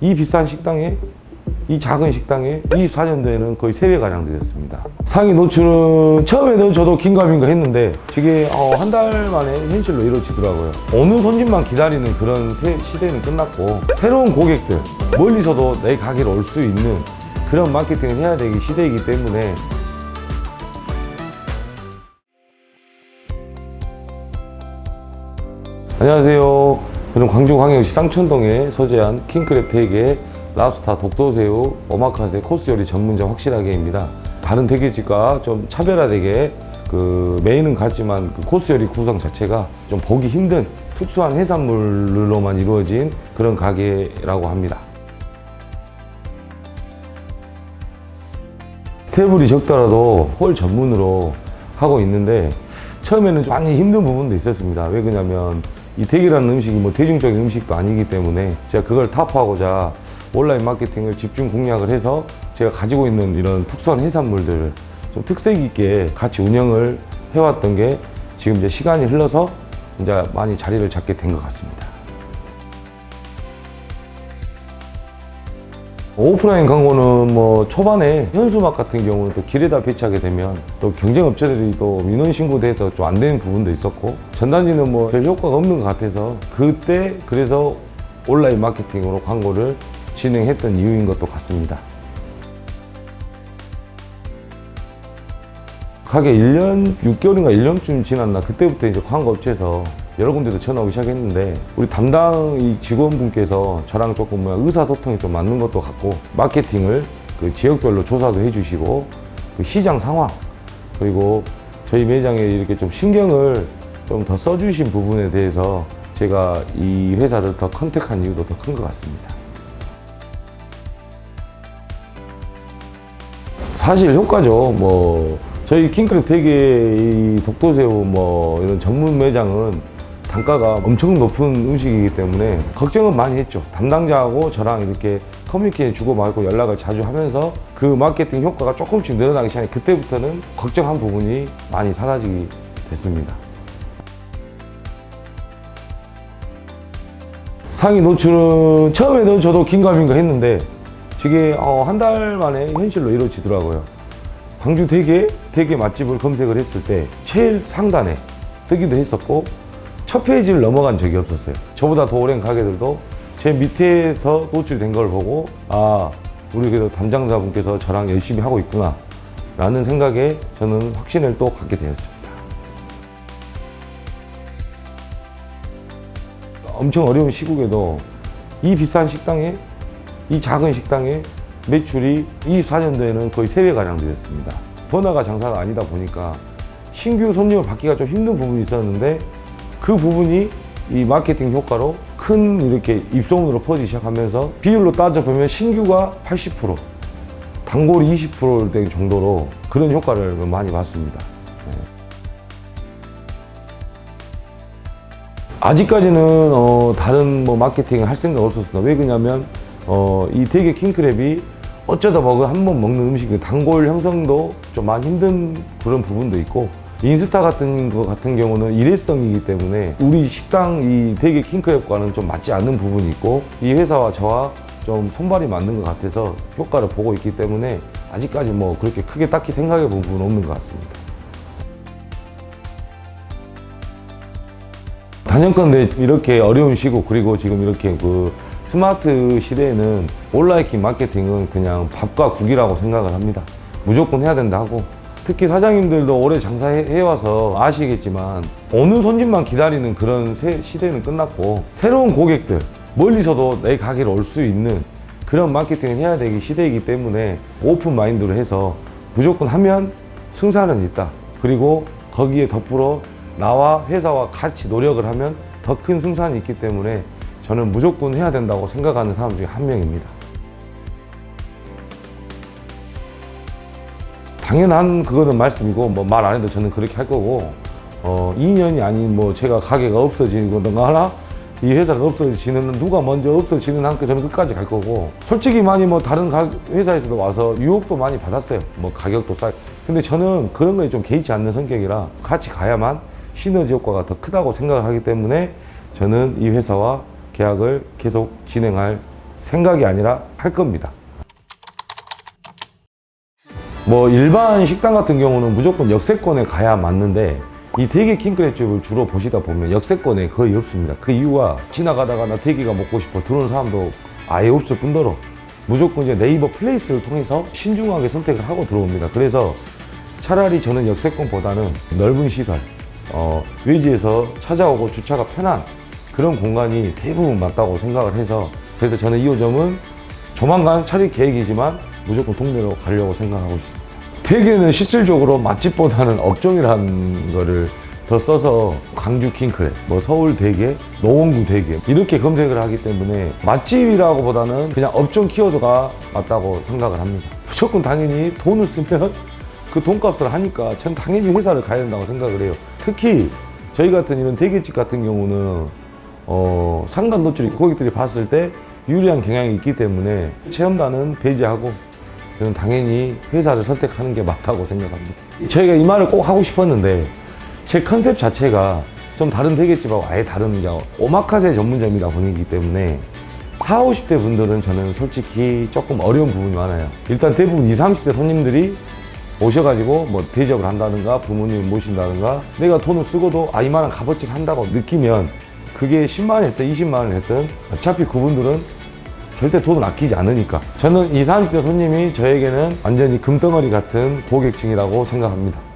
이 비싼 식당에, 이 작은 식당에 24년도에는 거의 3배가량 늘었습니다. 상위 노출은 처음에는 저도 긴가민가 했는데 이게 한 달 만에 현실로 이루어지더라고요. 어느 손님만 기다리는 그런 시대는 끝났고, 새로운 고객들, 멀리서도 내 가게로 올 수 있는 그런 마케팅을 해야 되기 시대이기 때문에. 안녕하세요. 저는 광주광역시 쌍천동에 소재한 킹크랩 대게, 랍스타, 독도새우, 오마카세 코스 요리 전문점 확실하게입니다. 다른 대게집과 좀 차별화되게 메인은 같지만 코스 요리 구성 자체가 좀 보기 힘든 특수한 해산물로만 이루어진 그런 가게라고 합니다. 테이블이 적더라도 홀 전문으로 하고 있는데, 처음에는 좀 많이 힘든 부분도 있었습니다. 왜 그러냐면 이 대게라는 음식이 대중적인 음식도 아니기 때문에 제가 그걸 타파하고자 온라인 마케팅을 집중 공략을 해서 제가 가지고 있는 이런 특수한 해산물들을 좀 특색 있게 같이 운영을 해왔던 게 지금 이제 시간이 흘러서 이제 많이 자리를 잡게 된 것 같습니다. 오프라인 광고는 초반에 현수막 같은 경우는 또 길에다 배치하게 되면 또 경쟁 업체들이 또 민원 신고돼서 좀 안 되는 부분도 있었고, 전단지는 별 효과가 없는 것 같아서 그때 그래서 온라인 마케팅으로 광고를 진행했던 이유인 것도 같습니다. 가게 1년 6개월인가 1년쯤 지났나, 그때부터 이제 광고 업체에서 여러 군데도 전화 오기 시작했는데, 우리 담당 이 직원분께서 저랑 조금 의사소통이 좀 맞는 것도 같고, 마케팅을 지역별로 조사도 해주시고, 시장 상황, 그리고 저희 매장에 이렇게 좀 신경을 좀 더 써주신 부분에 대해서 제가 이 회사를 더 컨택한 이유도 더 큰 것 같습니다. 사실 효과죠. 저희 킹크랩 대게, 이 독도새우 이런 전문 매장은 단가가 엄청 높은 음식이기 때문에 걱정은 많이 했죠. 담당자하고 저랑 이렇게 커뮤니케이션 주고받고 연락을 자주 하면서 그 마케팅 효과가 조금씩 늘어나기 시작해, 그때부터는 걱정한 부분이 많이 사라지게 됐습니다. 상위 노출은 처음에는 저도 긴가민가 했는데 이게 한 달 만에 현실로 이루어지더라고요. 광주 대게 맛집을 검색을 했을 때 제일 상단에 뜨기도 했었고, 첫 페이지를 넘어간 적이 없었어요. 저보다 더 오랜 가게들도 제 밑에서 노출된 걸 보고, 우리 그래도 담당자분께서 저랑 열심히 하고 있구나 라는 생각에 저는 확신을 또 갖게 되었습니다. 엄청 어려운 시국에도 이 비싼 식당에, 이 작은 식당에 매출이 24년도에는 거의 3배가량 늘었습니다. 번화가 장사가 아니다 보니까 신규 손님을 받기가 좀 힘든 부분이 있었는데, 그 부분이 이 마케팅 효과로 큰 이렇게 입소문으로 퍼지기 시작하면서 비율로 따져보면 신규가 80%, 단골이 20% 될 정도로 그런 효과를 많이 봤습니다. 아직까지는 다른 마케팅을 할 생각 없었습니다. 왜 그러냐면 이 대게 킹크랩이 어쩌다 한번 먹는 음식이 단골 형성도 좀 많이 힘든 그런 부분도 있고, 인스타 같은 경우는 일회성이기 때문에 우리 식당 이 대게 킹크랩과는 좀 맞지 않는 부분이 있고, 이 회사와 저와 좀 손발이 맞는 것 같아서 효과를 보고 있기 때문에 아직까지 그렇게 크게 딱히 생각해 본 부분은 없는 것 같습니다. 단연컨대 이렇게 어려운 시국, 그리고 지금 이렇게 스마트 시대에는 온라인 마케팅은 그냥 밥과 국이라고 생각을 합니다. 무조건 해야 된다 하고, 특히 사장님들도 오래 장사해와서 아시겠지만 어느 손님만 기다리는 그런 시대는 끝났고, 새로운 고객들, 멀리서도 내 가게로 올 수 있는 그런 마케팅을 해야 되기 시대이기 때문에 오픈 마인드로 해서 무조건 하면 승산은 있다. 그리고 거기에 덧불어 나와 회사와 같이 노력을 하면 더 큰 승산이 있기 때문에 저는 무조건 해야 된다고 생각하는 사람 중에 한 명입니다. 당연한 그거는 말씀이고, 말 안 해도 저는 그렇게 할 거고, 2년이 아닌 제가 가게가 없어지거나 하나, 이 회사가 없어지는, 누가 먼저 없어지는 한그 저는 끝까지 갈 거고, 솔직히 많이 다른 회사에서도 와서 유혹도 많이 받았어요. 가격도 싸요. 근데 저는 그런 거에 좀 개의치 않는 성격이라 같이 가야만 시너지 효과가 더 크다고 생각을 하기 때문에 저는 이 회사와 계약을 계속 진행할 생각이 아니라 할 겁니다. 뭐 일반 식당 같은 경우는 무조건 역세권에 가야 맞는데 이 대게 킹크랩집을 주로 보시다 보면 역세권에 거의 없습니다. 그 이유가 지나가다가 나 대게가 먹고 싶어 들어오는 사람도 아예 없을 뿐더러 무조건 이제 네이버 플레이스를 통해서 신중하게 선택을 하고 들어옵니다. 그래서 차라리 저는 역세권보다는 넓은 시설, 외지에서 찾아오고 주차가 편한 그런 공간이 대부분 맞다고 생각을 해서 그래서 저는 2호점은 조만간 차릴 계획이지만 무조건 동네로 가려고 생각하고 있습니다. 대게는 실질적으로 맛집보다는 업종이라는 거를 더 써서 광주 킹크랩, 뭐 서울 대게, 노원구 대게 이렇게 검색을 하기 때문에 맛집이라고 보다는 그냥 업종 키워드가 맞다고 생각을 합니다. 무조건 당연히 돈을 쓰면 그 돈값을 하니까 전 당연히 회사를 가야 된다고 생각을 해요. 특히 저희 같은 이런 대게집 같은 경우는 상단 노출이 고객들이 봤을 때 유리한 경향이 있기 때문에 체험단은 배제하고 저는 당연히 회사를 선택하는 게 맞다고 생각합니다. 저희가 이 말을 꼭 하고 싶었는데 제 컨셉 자체가 좀 다른 대게집하고 아예 다른 이제 오마카세 전문점이다 보니기 때문에 40, 50대 분들은 저는 솔직히 조금 어려운 부분이 많아요. 일단 대부분 20, 30대 손님들이 오셔가지고 뭐 대접을 한다든가 부모님을 모신다든가 내가 돈을 쓰고도 이만한 값어치를 한다고 느끼면 그게 10만 원 했든 20만 원 했든 어차피 그분들은 절대 돈을 아끼지 않으니까 저는 20, 30대 손님이 저에게는 완전히 금덩어리 같은 고객층이라고 생각합니다.